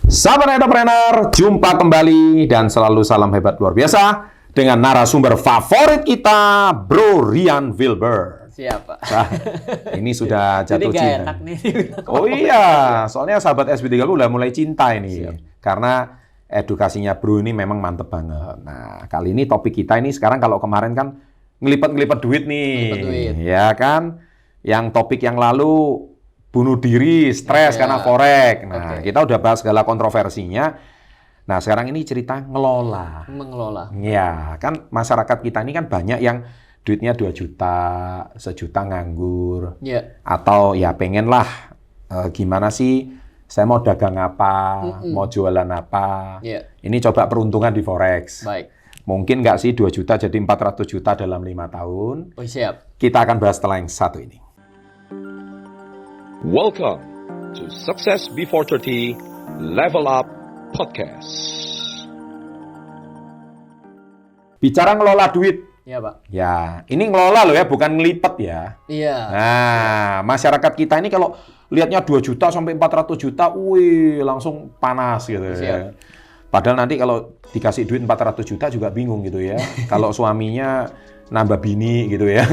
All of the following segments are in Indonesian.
Sahabat entrepreneur, jumpa kembali dan selalu salam hebat luar biasa dengan narasumber favorit kita, Bro Ryan Wilbur. Siapa? Nah, ini sudah jatuh Jadi gak cinta. enak nih. Oh iya, soalnya sahabat SB30 udah mulai cinta ini. Siap. Karena edukasinya Bro ini memang mantep banget. Nah, kali ini topik kita ini sekarang kalau kemarin kan ngelipet-ngelipet duit nih. Ngelipet duit. Ya kan? Yang topik yang lalu bunuh diri, stres karena forex. Nah, kita udah bahas segala kontroversinya. Nah, sekarang ini cerita ngelola. Mengelola. Ya, kan masyarakat kita ini kan banyak yang duitnya 2 juta, 1 juta nganggur. Ya. Atau ya pengen lah, gimana sih, saya mau dagang apa, mau jualan apa. Ya. Ini coba peruntungan di forex. Baik. Mungkin nggak sih 2 juta jadi 400 juta dalam 5 tahun. Oh, siap. Kita akan bahas setelah yang satu ini. Welcome to Success Before 30 Level Up Podcast. Bicara ngelola duit. Iya, Pak. Ya, ini ngelola loh ya, bukan ngelipet ya. Iya. Nah, masyarakat kita ini kalau lihatnya 2 juta sampai 400 juta, wih, langsung panas gitu ya. Siap. Padahal nanti kalau dikasih duit 400 juta juga bingung gitu ya. Kalau suaminya nambah bini gitu ya.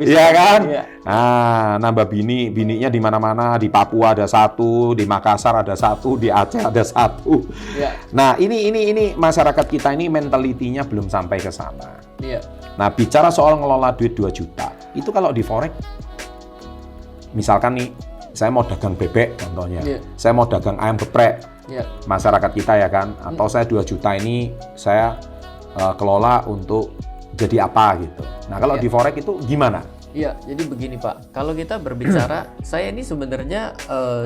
Iya kan? Iya. Nah, nambah bininya di mana-mana, di Papua ada 1, di Makassar ada 1, di Aceh ada 1. Iya. Nah, ini masyarakat kita ini mentalitinya belum sampai ke sana. Iya. Nah, bicara soal ngelola duit 2 juta, itu kalau di forex, misalkan nih, saya mau dagang bebek contohnya, saya mau dagang ayam geprek, masyarakat kita ya kan, atau saya 2 juta ini saya kelola untuk jadi apa gitu. Nah, kalau di forex itu gimana? Iya, jadi begini Pak, kalau kita berbicara, saya ini sebenarnya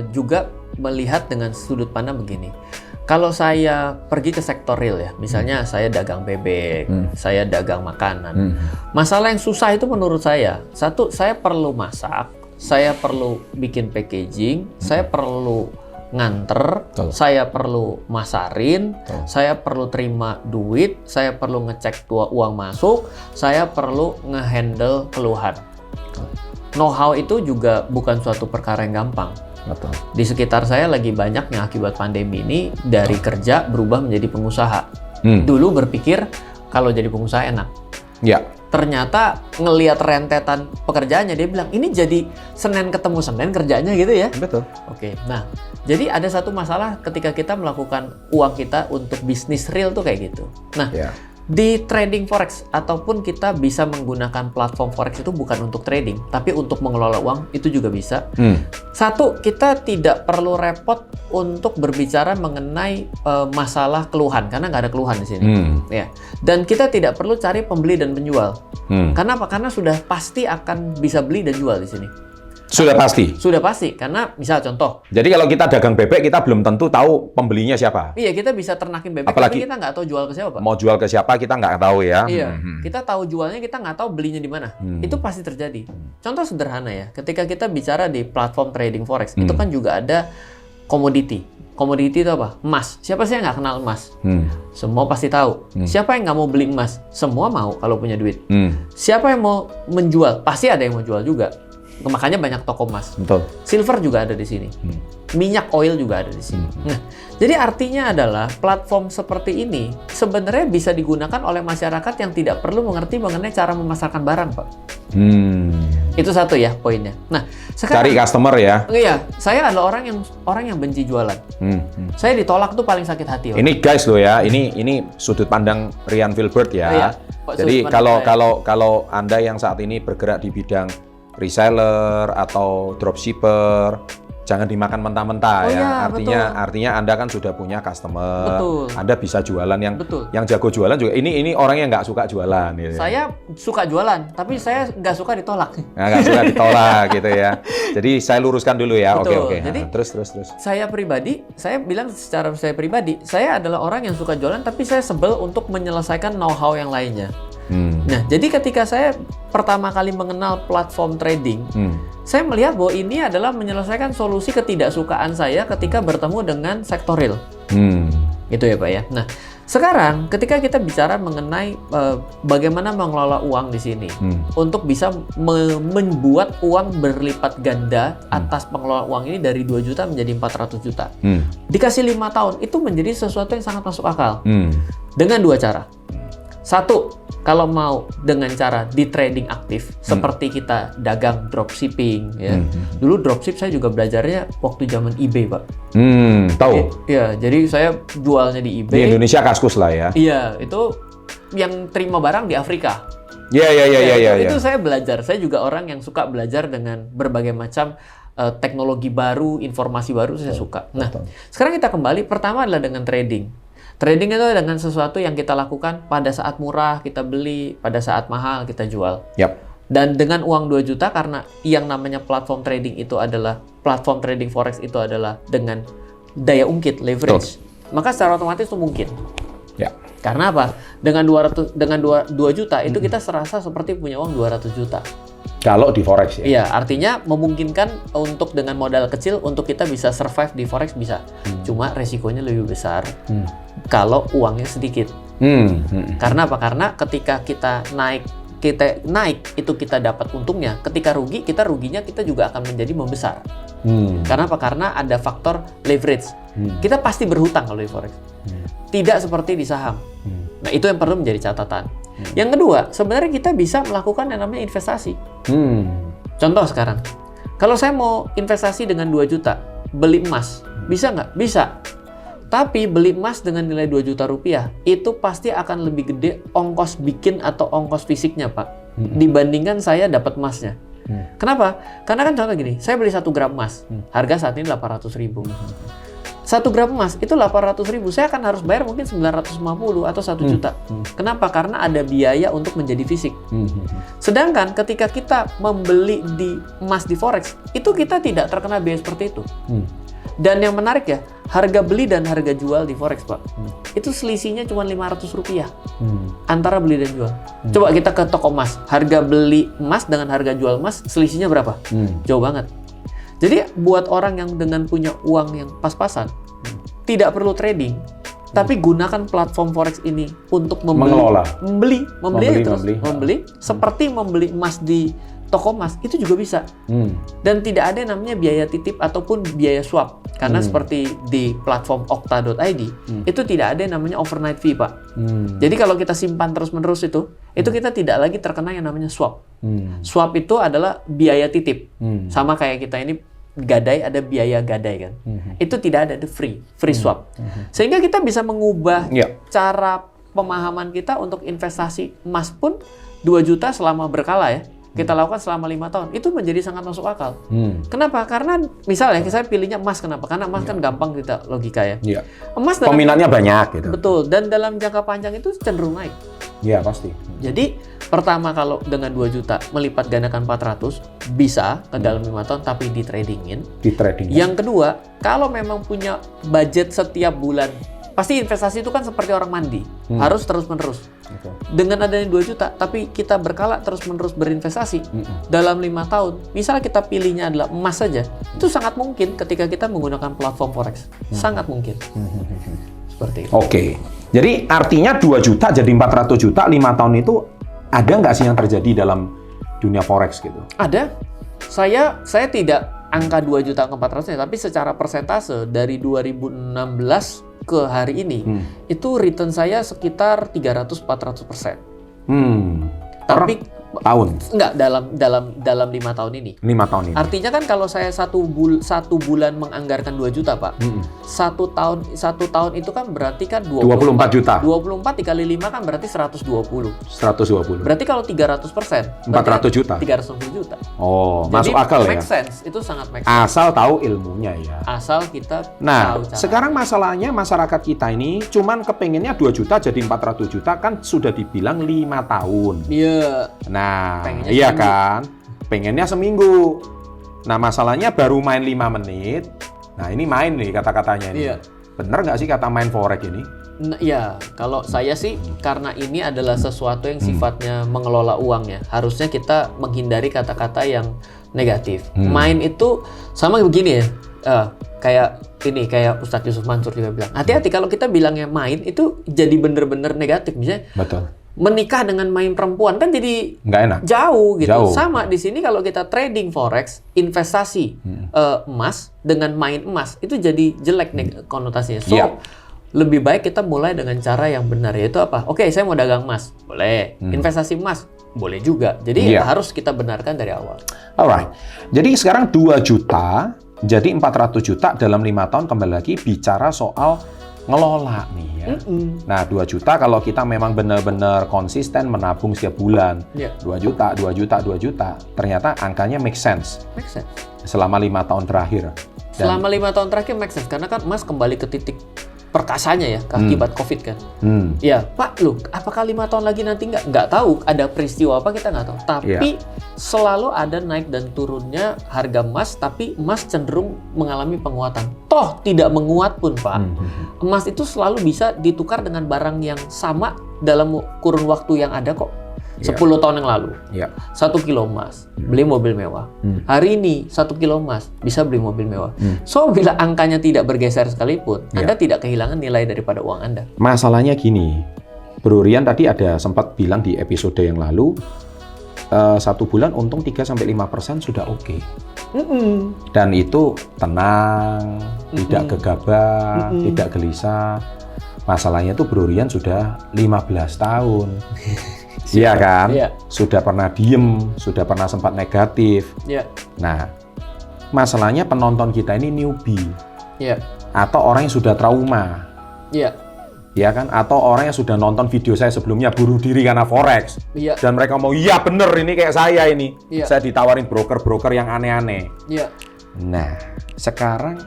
juga melihat dengan sudut pandang begini. Kalau saya pergi ke sektor real ya, misalnya saya dagang bebek, saya dagang makanan. Masalah yang susah itu menurut saya, satu, saya perlu masak, saya perlu bikin packaging, saya perlu nganter, saya perlu masarin, saya perlu terima duit, saya perlu ngecek uang masuk, saya perlu ngehandle keluhan. Know-how itu juga bukan suatu perkara yang gampang. Betul. Di sekitar saya lagi banyak yang akibat pandemi ini dari kerja berubah menjadi pengusaha. Dulu berpikir kalau jadi pengusaha enak. Ya. Ternyata ngelihat rentetan pekerjaannya, dia bilang ini jadi Senin ketemu Senin kerjanya gitu ya. Betul. Oke, nah jadi ada satu masalah ketika kita melakukan uang kita untuk bisnis real tuh kayak gitu. Nah, di trading forex ataupun kita bisa menggunakan platform forex itu bukan untuk trading, tapi untuk mengelola uang itu juga bisa. Satu, kita tidak perlu repot untuk berbicara mengenai masalah keluhan karena nggak ada keluhan di sini. Ya. Dan kita tidak perlu cari pembeli dan penjual. Karena apa? Karena sudah pasti akan bisa beli dan jual di sini. Sudah pasti? Sudah pasti, karena misal contoh. Jadi kalau kita dagang bebek, kita belum tentu tahu pembelinya siapa. Iya, kita bisa ternakin bebek, apalagi, tapi kita nggak tahu jual ke siapa, Pak. Mau jual ke siapa, kita nggak tahu ya. Iya, kita tahu jualnya, kita nggak tahu belinya di mana. Itu pasti terjadi. Contoh sederhana ya, ketika kita bicara di platform trading forex, itu kan juga ada komoditi. Komoditi itu apa? Emas. Siapa sih yang nggak kenal emas? Semua pasti tahu. Siapa yang nggak mau beli emas? Semua mau kalau punya duit. Siapa yang mau menjual? Pasti ada yang mau jual juga. Makanya banyak toko emas. Betul. Silver juga ada di sini. Minyak oil juga ada di sini. Nah, jadi artinya adalah platform seperti ini sebenarnya bisa digunakan oleh masyarakat yang tidak perlu mengerti mengenai cara memasarkan barang, Pak. Itu satu ya poinnya. Nah, sekarang cari customer ya. Iya, saya adalah orang yang benci jualan. Saya ditolak tuh paling sakit hati. Ini guys loh ya, ini sudut pandang Ryan Wilbur ya. Iya, jadi kalau Anda yang saat ini bergerak di bidang reseller atau dropshipper, jangan dimakan mentah-mentah ya. Artinya Anda kan sudah punya customer. Betul. Anda bisa jualan yang jago jualan juga. Ini orang yang nggak suka jualan gitu. Saya suka jualan, tapi saya nggak suka ditolak. Nggak suka ditolak gitu ya. Jadi saya luruskan dulu ya. Betul. Oke. Jadi terus. Saya pribadi, saya bilang secara saya pribadi, saya adalah orang yang suka jualan, tapi saya sebel untuk menyelesaikan know-how yang lainnya. Nah, jadi ketika saya pertama kali mengenal platform trading, saya melihat bahwa ini adalah menyelesaikan solusi ketidaksukaan saya ketika bertemu dengan sektor real. Gitu ya Pak ya. Nah, Sekarang ketika kita bicara mengenai bagaimana mengelola uang di sini untuk bisa membuat uang berlipat ganda atas pengelola uang ini dari 2 juta menjadi 400 juta. Dikasih 5 tahun itu menjadi sesuatu yang sangat masuk akal. Dengan 2 cara. Satu, kalau mau dengan cara di trading aktif seperti kita dagang dropshipping ya. Dulu dropship saya juga belajarnya waktu zaman eBay, Pak. Tahu. Iya, jadi saya jualnya di eBay. Di Indonesia Kaskus lah ya. Iya, itu yang terima barang di Afrika. Iya. Itu saya belajar. Saya juga orang yang suka belajar dengan berbagai macam teknologi baru, informasi baru saya suka. Nah, sekarang kita kembali. Pertama adalah dengan trading. Trading itu dengan sesuatu yang kita lakukan pada saat murah kita beli, pada saat mahal kita jual. Dan dengan uang 2 juta karena yang namanya platform trading itu adalah platform trading forex itu adalah dengan daya ungkit leverage. Maka secara otomatis itu mungkin. Karena apa? Dengan 2 juta itu kita serasa seperti punya uang 200 juta. Kalau di forex ya. Iya, artinya memungkinkan untuk dengan modal kecil untuk kita bisa survive di forex bisa. Cuma resikonya lebih besar kalau uangnya sedikit. Karena apa? Karena ketika kita naik itu kita dapat untungnya. Ketika rugi, ruginya kita juga akan menjadi membesar. Karena apa? Karena ada faktor leverage. Kita pasti berhutang kalau di forex. Tidak seperti di saham. Nah, itu yang perlu menjadi catatan. Yang kedua, sebenarnya kita bisa melakukan yang namanya investasi. Contoh sekarang, kalau saya mau investasi dengan 2 juta, beli emas, bisa nggak? Bisa. Tapi beli emas dengan nilai 2 juta rupiah, itu pasti akan lebih gede ongkos bikin atau ongkos fisiknya, Pak. Dibandingkan saya dapat emasnya. Kenapa? Karena kan contoh gini, saya beli 1 gram emas, harga saat ini 800.000. 1 gram emas itu 800.000, saya akan harus bayar mungkin 950 atau 1 juta. Kenapa? Karena ada biaya untuk menjadi fisik. Sedangkan ketika kita membeli di emas di forex, itu kita tidak terkena biaya seperti itu. Dan yang menarik ya, harga beli dan harga jual di forex, Pak, itu selisihnya cuma 500 rupiah antara beli dan jual. Coba kita ke toko emas, harga beli emas dengan harga jual emas selisihnya berapa? Jauh banget. Jadi buat orang yang dengan punya uang yang pas-pasan, tidak perlu trading, tapi gunakan platform forex ini untuk membeli seperti membeli emas di toko emas itu juga bisa. Dan tidak ada yang namanya biaya titip ataupun biaya swap. Karena seperti di platform okta.id, itu tidak ada yang namanya overnight fee, Pak. Jadi kalau kita simpan terus-menerus itu kita tidak lagi terkena yang namanya swap. Swap itu adalah biaya titip. Sama kayak kita ini gadai, ada biaya gadai kan. Itu tidak ada, free swap. Sehingga kita bisa mengubah cara pemahaman kita untuk investasi emas pun 2 juta selama berkala ya. Kita lakukan selama 5 tahun, itu menjadi sangat masuk akal. Kenapa? Karena misalnya saya pilihnya emas, kenapa? Karena emas kan gampang kita logika ya. Emas peminatnya banyak gitu. Betul, dan dalam jangka panjang itu cenderung naik. Iya, pasti. Jadi, pertama kalau dengan 2 juta melipat gandakan 400, bisa ke dalam 5 tahun, tapi di tradingin. Yang kedua, kalau memang punya budget setiap bulan, pasti investasi itu kan seperti orang mandi, harus terus-menerus. Dengan adanya 2 juta, tapi kita berkala terus-menerus berinvestasi dalam 5 tahun, misalnya kita pilihnya adalah emas saja, itu sangat mungkin ketika kita menggunakan platform forex. Sangat mungkin. Seperti itu. Oke. Jadi artinya 2 juta jadi 400 juta 5 tahun itu ada nggak sih yang terjadi dalam dunia forex gitu? Ada. Saya tidak angka 2 juta ke 400, tapi secara persentase dari 2016 ke hari ini, itu return saya sekitar 300-400%. Tapi tahun? Enggak, dalam 5 tahun ini. 5 tahun ini. Artinya kan kalau saya satu bulan menganggarkan 2 juta, Pak. Satu tahun itu kan berarti kan 24 juta. 24 dikali 5 kan berarti 120. 120. Berarti kalau 300%, 400 juta. 360 juta. Oh, jadi, masuk akal ya. Make sense, itu sangat make sense. Asal tahu ilmunya ya. Asal kita Nah, tahu cara. sekarang masalahnya masyarakat kita ini cuman kepengennya 2 juta jadi 400 juta kan sudah dibilang 5 tahun. Iya. Nah, pengennya iya seminggu. kan? Pengennya seminggu. Nah, masalahnya baru main 5 menit. Nah, ini main nih kata-katanya ini. Iya. Bener nggak sih kata main forex ini? Nah, ya, kalau saya sih karena ini adalah sesuatu yang sifatnya mengelola uang ya. Harusnya kita menghindari kata-kata yang negatif. Main itu sama begini ya. kayak Ustadz Yusuf Mansur juga bilang, hati-hati kalau kita bilangnya main itu jadi bener-bener negatif. Misalnya Betul. menikah dengan main perempuan kan jadi Nggak enak. jauh gitu. Jauh. Sama di sini kalau kita trading forex, investasi emas dengan main emas itu jadi jelek nih konotasinya. So Iya. lebih baik kita mulai dengan cara yang benar, yaitu apa? Oke, saya mau dagang emas, boleh. Investasi emas, boleh juga. Jadi Iya. harus kita benarkan dari awal. Alright. Jadi sekarang 2 juta, jadi 400 juta dalam 5 tahun, kembali lagi bicara soal ngelola nih ya. Nah 2 juta kalau kita memang benar-benar konsisten menabung setiap bulan. Iya. 2 juta, 2 juta, 2 juta. Ternyata angkanya make sense Make sense. selama 5 tahun terakhir. Selama 5 tahun terakhir make sense, karena kan emas kembali ke titik perkasanya ya, akibat COVID kan. Ya, Pak, loh, apakah 5 tahun lagi nanti nggak tahu ada peristiwa apa, kita nggak tahu. Tapi selalu ada naik dan turunnya harga emas, tapi emas cenderung mengalami penguatan. Toh tidak menguat pun, Pak. Emas itu selalu bisa ditukar dengan barang yang sama dalam kurun waktu yang ada kok. 10 tahun yang lalu, 1 kilo emas, beli mobil mewah. Hari ini 1 kilo emas, bisa beli mobil mewah. So, bila angkanya tidak bergeser sekalipun, Anda tidak kehilangan nilai daripada uang Anda. Masalahnya gini, Bro Rian tadi ada sempat bilang di episode yang lalu, 1 bulan untung 3-5% sudah oke. Dan itu tenang, tidak gegabah, tidak gelisah. Masalahnya tuh Bro Rian sudah 15 tahun. Iya kan? Iya. Sudah pernah diem, sudah pernah sempat negatif. Ya, Nah, masalahnya penonton kita ini newbie. ya, Atau orang yang sudah trauma. ya, Ya kan? Atau orang yang sudah nonton video saya sebelumnya bunuh diri karena forex. ya, Dan mereka mau, iya bener ini kayak saya ini. Iya. Saya ditawarin broker-broker yang aneh-aneh. ya. Nah, sekarang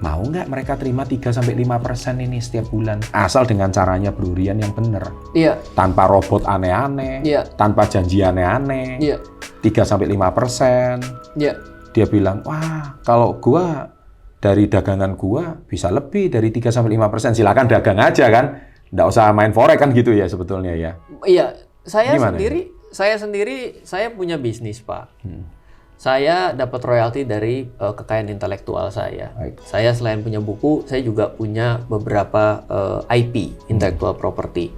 mau nggak mereka terima 3-5% ini setiap bulan? Asal dengan caranya Bro Rian yang bener. Iya, Tanpa robot aneh-aneh, Iya. tanpa janji aneh-aneh, iya, 3-5%. iya. Dia bilang, wah kalau gua dari dagangan gua bisa lebih dari 3-5%. Silakan dagang aja kan, nggak usah main forex kan gitu ya sebetulnya ya. Iya, saya Gimana sendiri, saya punya bisnis, Pak. Saya dapat royalti dari kekayaan intelektual saya. Baik. Saya selain punya buku, saya juga punya beberapa IP, intellectual property.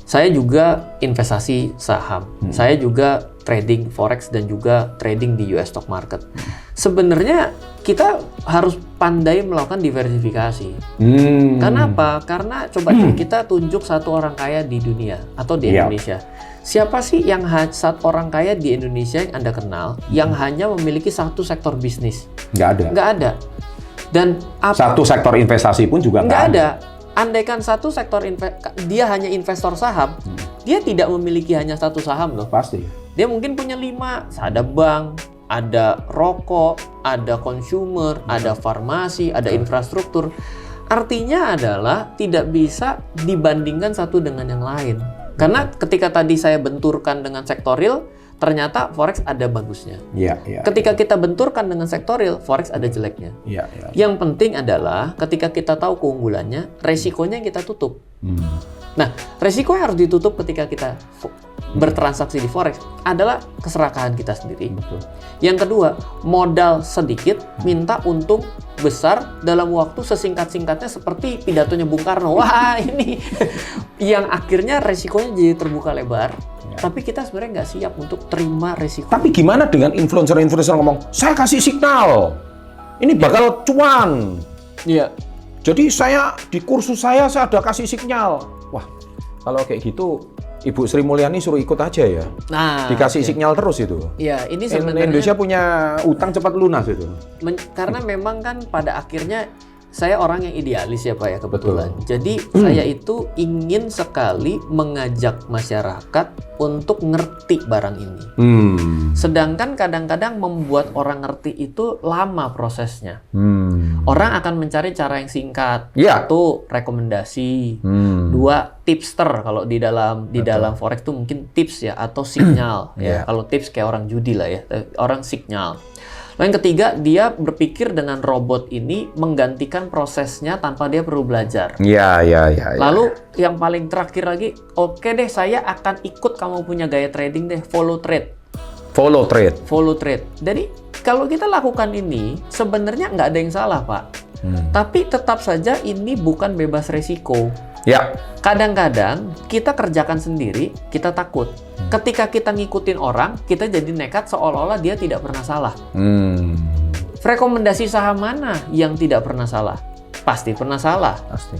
Saya juga investasi saham. Saya juga trading forex dan juga trading di US stock market. Sebenarnya kita harus pandai melakukan diversifikasi. Karena apa? Karena coba deh kita tunjuk satu orang kaya di dunia atau di Indonesia. Siapa sih yang orang kaya di Indonesia yang Anda kenal yang hanya memiliki satu sektor bisnis? Nggak ada. Nggak ada. Dan Satu sektor investasi pun juga nggak ada. Andaikan satu sektor dia hanya investor saham, dia tidak memiliki hanya satu saham loh. Pasti. Dia mungkin punya 5, ada bank, ada rokok, ada consumer, ada farmasi, ada infrastruktur. Artinya adalah tidak bisa dibandingkan satu dengan yang lain. Karena ketika tadi saya benturkan dengan sektor real, ternyata forex ada bagusnya. Iya, iya. Ketika kita benturkan dengan sektor real, forex ada jeleknya. Iya, iya. Yang penting adalah ketika kita tahu keunggulannya, resikonya yang kita tutup. Nah, resiko yang harus ditutup ketika kita bertransaksi di forex adalah keserakahan kita sendiri. Betul. Yang kedua, modal sedikit, minta untung besar dalam waktu sesingkat-singkatnya seperti pidatonya Bung Karno. Wah, ini yang akhirnya resikonya jadi terbuka lebar. Tapi kita sebenarnya nggak siap untuk terima resiko. Tapi gimana dengan influencer-influencer ngomong, saya kasih signal, ini bakal cuan. Iya. Jadi di kursus saya ada kasih signal. Wah, kalau kayak gitu, Ibu Sri Mulyani suruh ikut aja ya. Nah, Dikasih signal terus itu. Iya, ini sebenarnya Indonesia punya utang cepat lunas itu. Karena memang kan pada akhirnya saya orang yang idealis ya Pak ya kebetulan. Jadi saya itu ingin sekali mengajak masyarakat untuk ngerti barang ini. Sedangkan kadang-kadang membuat orang ngerti itu lama prosesnya. Orang akan mencari cara yang singkat. Ya. Satu, rekomendasi. Dua, tipster. Kalau di dalam forex itu mungkin tips ya atau signal ya. Kalau tips kayak orang judi lah ya. Orang signal. Lalu yang ketiga, dia berpikir dengan robot ini menggantikan prosesnya tanpa dia perlu belajar. Iya. Lalu yang paling terakhir lagi, oke deh saya akan ikut kamu punya gaya trading deh, follow trade. Follow trade. Follow trade. Jadi kalau kita lakukan ini sebenarnya nggak ada yang salah, Pak. Tapi tetap saja ini bukan bebas resiko. Ya. Kadang-kadang kita kerjakan sendiri, kita takut. Ketika kita ngikutin orang, kita jadi nekat seolah-olah dia tidak pernah salah. Rekomendasi saham mana yang tidak pernah salah? Pasti pernah salah. Pasti.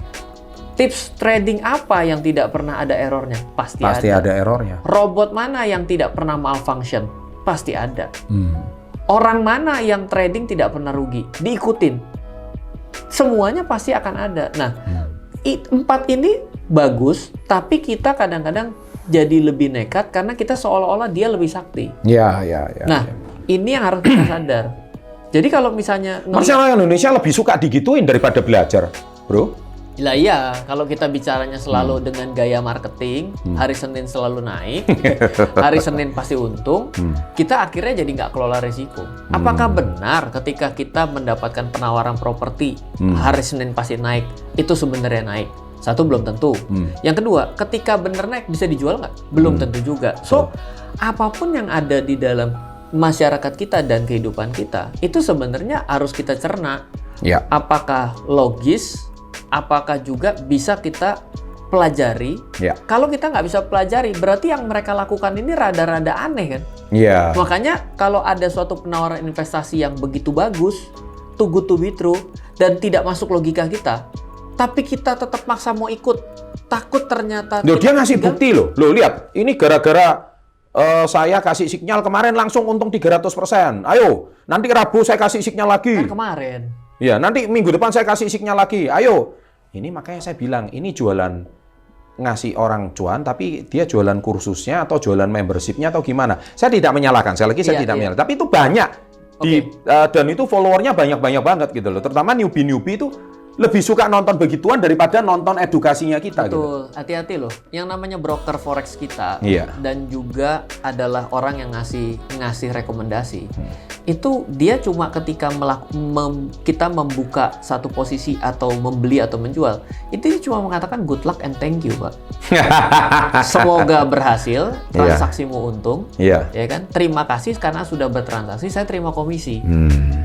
Tips trading apa yang tidak pernah ada errornya? Pasti ada errornya. Robot mana yang tidak pernah malfunction? Pasti ada. Orang mana yang trading tidak pernah rugi? Diikutin. Semuanya pasti akan ada. Nah, 4 ini bagus, tapi kita kadang-kadang jadi lebih nekat karena kita seolah-olah dia lebih sakti. Ya. Nah, ini yang harus kita sadar. Jadi kalau misalnya orang Indonesia lebih suka digituin daripada belajar, bro. Lah iya, kalau kita bicaranya selalu dengan gaya marketing, hari Senin selalu naik, hari Senin pasti untung, kita akhirnya jadi nggak kelola risiko. Apakah benar ketika kita mendapatkan penawaran properti, hari Senin pasti naik, itu sebenarnya naik? Satu, belum tentu. Yang kedua, ketika benar naik bisa dijual nggak? Belum tentu juga. So, apapun yang ada di dalam masyarakat kita dan kehidupan kita, itu sebenarnya harus kita cerna. Ya. Apakah logis? Apakah juga bisa kita pelajari? Ya. Kalau kita nggak bisa pelajari, berarti yang mereka lakukan ini rada-rada aneh kan? Iya. Makanya kalau ada suatu penawaran investasi yang begitu bagus, too good to be true, dan tidak masuk logika kita, tapi kita tetap maksa mau ikut, takut ternyata... Loh, dia ngasih bukti loh. Loh, lihat, ini gara-gara saya kasih sinyal kemarin langsung untung 300%. Ayo, nanti Rabu saya kasih sinyal lagi. Kan kemarin. Ya, nanti minggu depan saya kasih sinyal lagi. Ayo. Ini makanya saya bilang, ini jualan ngasih orang cuan, tapi dia jualan kursusnya atau jualan membershipnya atau gimana. Saya tidak menyalahkan, saya tidak menyalahkan. Tapi itu banyak. Dan itu followernya banyak-banyak banget gitu loh. Terutama newbie-newbie itu lebih suka nonton begituan daripada nonton edukasinya kita. Betul, gitu. hati-hati loh. Yang namanya broker forex kita dan juga adalah orang yang ngasih rekomendasi. Itu dia cuma ketika kita membuka satu posisi atau membeli atau menjual, itu dia cuma mengatakan good luck and thank you, Pak. Semoga berhasil, transaksimu untung, ya kan? Terima kasih karena sudah bertransaksi, saya terima komisi.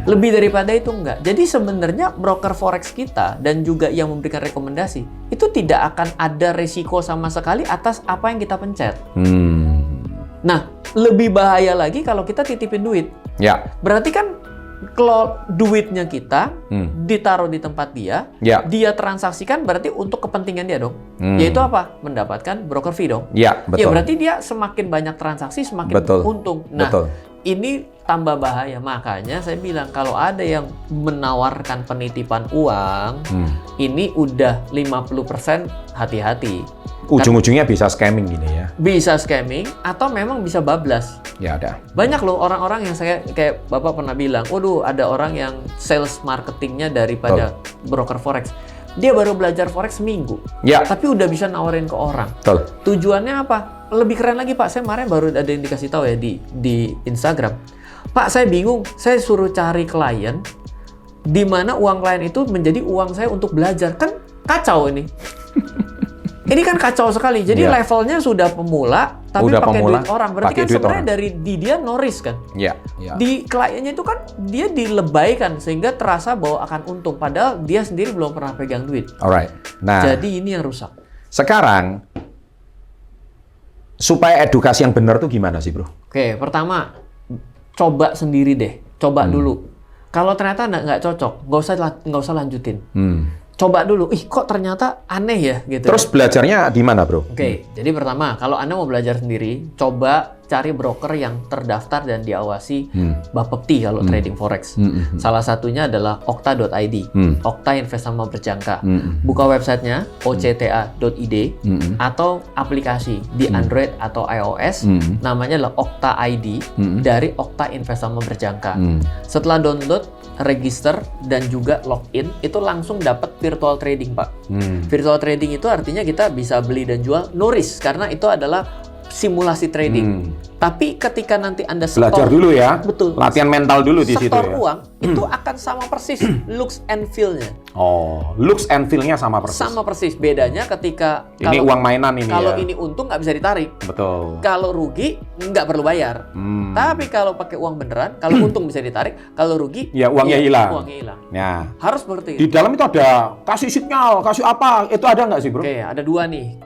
Lebih daripada itu enggak. Jadi sebenarnya broker forex kita dan juga yang memberikan rekomendasi itu tidak akan ada resiko sama sekali atas apa yang kita pencet. Nah, lebih bahaya lagi kalau kita titipin duit. Ya. Berarti kan kalau duitnya kita ditaruh di tempat dia, dia transaksikan berarti untuk kepentingan dia dong. Yaitu apa? Mendapatkan broker fee dong. Ya, betul. Ya berarti dia semakin banyak transaksi semakin untung. Nah, ini tambah bahaya. Makanya saya bilang kalau ada yang menawarkan penitipan uang, ini udah 50% hati-hati. Ujung-ujungnya bisa scamming gini ya. Bisa scamming atau memang bisa bablas. Ya ada. Banyak loh orang-orang yang saya kayak Bapak pernah bilang, waduh ada orang yang sales marketingnya daripada broker forex. Dia baru belajar forex seminggu, tapi udah bisa nawarin ke orang. Tujuannya apa? Lebih keren lagi Pak, saya kemarin baru ada yang dikasih tahu ya di Instagram. Pak, saya bingung, saya suruh cari klien di mana uang klien itu menjadi uang saya untuk belajar. Kan kacau ini. Ini kan kacau sekali. Jadi levelnya sudah pemula, tapi pakai duit orang. Berarti kan sebenarnya dari dia no risk kan? Di kliennya itu kan dia dilebaikan sehingga terasa bahwa akan untung. Padahal dia sendiri belum pernah pegang duit. Alright. Nah, jadi ini yang rusak. Sekarang, supaya edukasi yang benar tuh gimana sih bro? Oke, pertama, coba sendiri deh. Coba dulu. Kalau ternyata nggak cocok, nggak usah lanjutin. Coba dulu, kok ternyata aneh ya gitu. Terus belajarnya di mana bro? Oke, jadi pertama kalau Anda mau belajar sendiri, coba cari broker yang terdaftar dan diawasi Bapepti kalau trading forex. Salah satunya adalah okta.id, Okta Investama Berjangka. Buka websitenya octa.id atau aplikasi di Android atau iOS, namanya adalah Okta ID dari Okta Investama Berjangka. Setelah download, register dan juga login, itu langsung dapat virtual trading Pak. Virtual trading itu artinya kita bisa beli dan jual no risk karena itu adalah simulasi trading. Tapi ketika nanti Anda Belajar dulu ya. Betul. Latihan mental dulu di situ setor ya. uang itu akan sama persis looks and feel-nya. Oh, looks and feel-nya sama persis. Sama persis. Bedanya ketika Ini uang mainan ini kalau ya. ini untung nggak bisa ditarik. Betul. Kalau rugi nggak perlu bayar. Tapi kalau pakai uang beneran, kalau untung bisa ditarik, kalau rugi Ya, uangnya hilang. Uangnya hilang. Ya. Harus seperti Di itu. dalam itu ada kasih sinyal, kasih apa? Itu ada nggak sih, Bro? Oke, ada dua nih.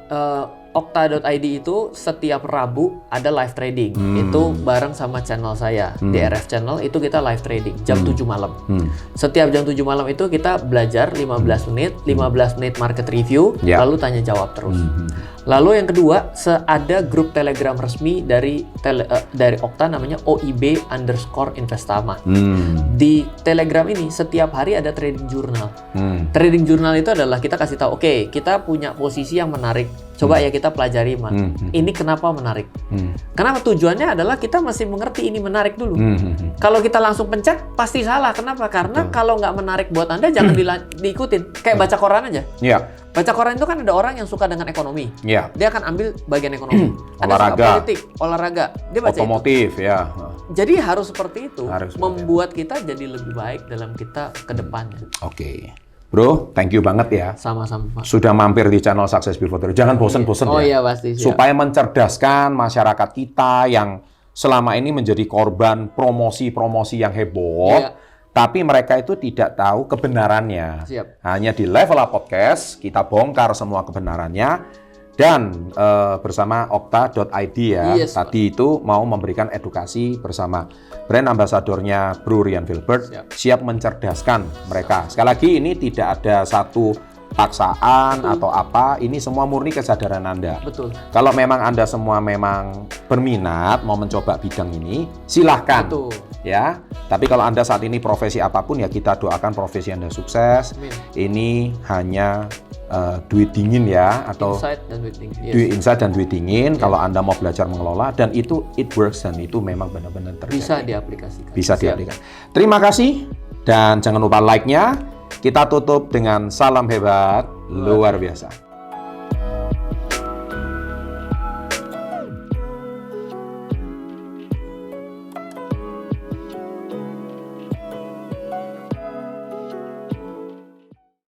Okta.id itu setiap Rabu ada live trading. Itu bareng sama channel saya. DRF channel itu kita live trading jam 7 malam. Setiap jam 7 malam itu kita belajar 15 menit, 15 menit market review, Ya. lalu tanya jawab terus. Lalu yang kedua, ada grup Telegram resmi dari Okta namanya OIB_Investama. Di Telegram ini setiap hari ada trading journal. Trading journal itu adalah kita kasih tahu, oke, kita punya posisi yang menarik. Coba ya kita pelajari, Mas. Ini kenapa menarik? Kenapa tujuannya adalah kita masih mengerti ini menarik dulu. Kalau kita langsung pencet, pasti salah. Kenapa? Karena kalau nggak menarik buat Anda, jangan diikutin. Kayak baca koran aja. Iya. Baca koran itu kan ada orang yang suka dengan ekonomi. Iya. Dia akan ambil bagian ekonomi. Ada Olahraga. suka politik, olahraga. Dia baca itu. Otomotif ya. Jadi harus seperti itu. Harus seperti membuat kita jadi lebih baik dalam kita ke depannya. Oke. Bro, thank you banget ya. Sama-sama, Pak. Sudah mampir di channel Success Before 30. Jangan bosen-bosen Oh ya. iya, pasti. Siap. Supaya mencerdaskan masyarakat kita yang selama ini menjadi korban promosi-promosi yang heboh. Iya. Tapi mereka itu tidak tahu kebenarannya. Siap. Hanya di Level Up Podcast, kita bongkar semua kebenarannya. Dan bersama Okta.id ya, Yes, tadi itu mau memberikan edukasi bersama brand ambasadornya Bro Rian Filbert, siap mencerdaskan mereka. Sekali lagi ini tidak ada satu paksaan atau apa, ini semua murni kesadaran Anda. Betul. Kalau memang Anda semua memang berminat mau mencoba bidang ini, silahkan. Betul. Ya, tapi kalau Anda saat ini profesi apapun ya kita doakan profesi Anda sukses. Amin. Ini hanya duit dingin ya, atau Insight dan waiting. Yes. duit insight dan duit dingin. Kalau Anda mau belajar mengelola dan itu it works dan itu memang benar-benar terjadi. Bisa diaplikasikan. Bisa diaplikasikan. Terima kasih dan jangan lupa like-nya. Kita tutup dengan salam hebat luar biasa.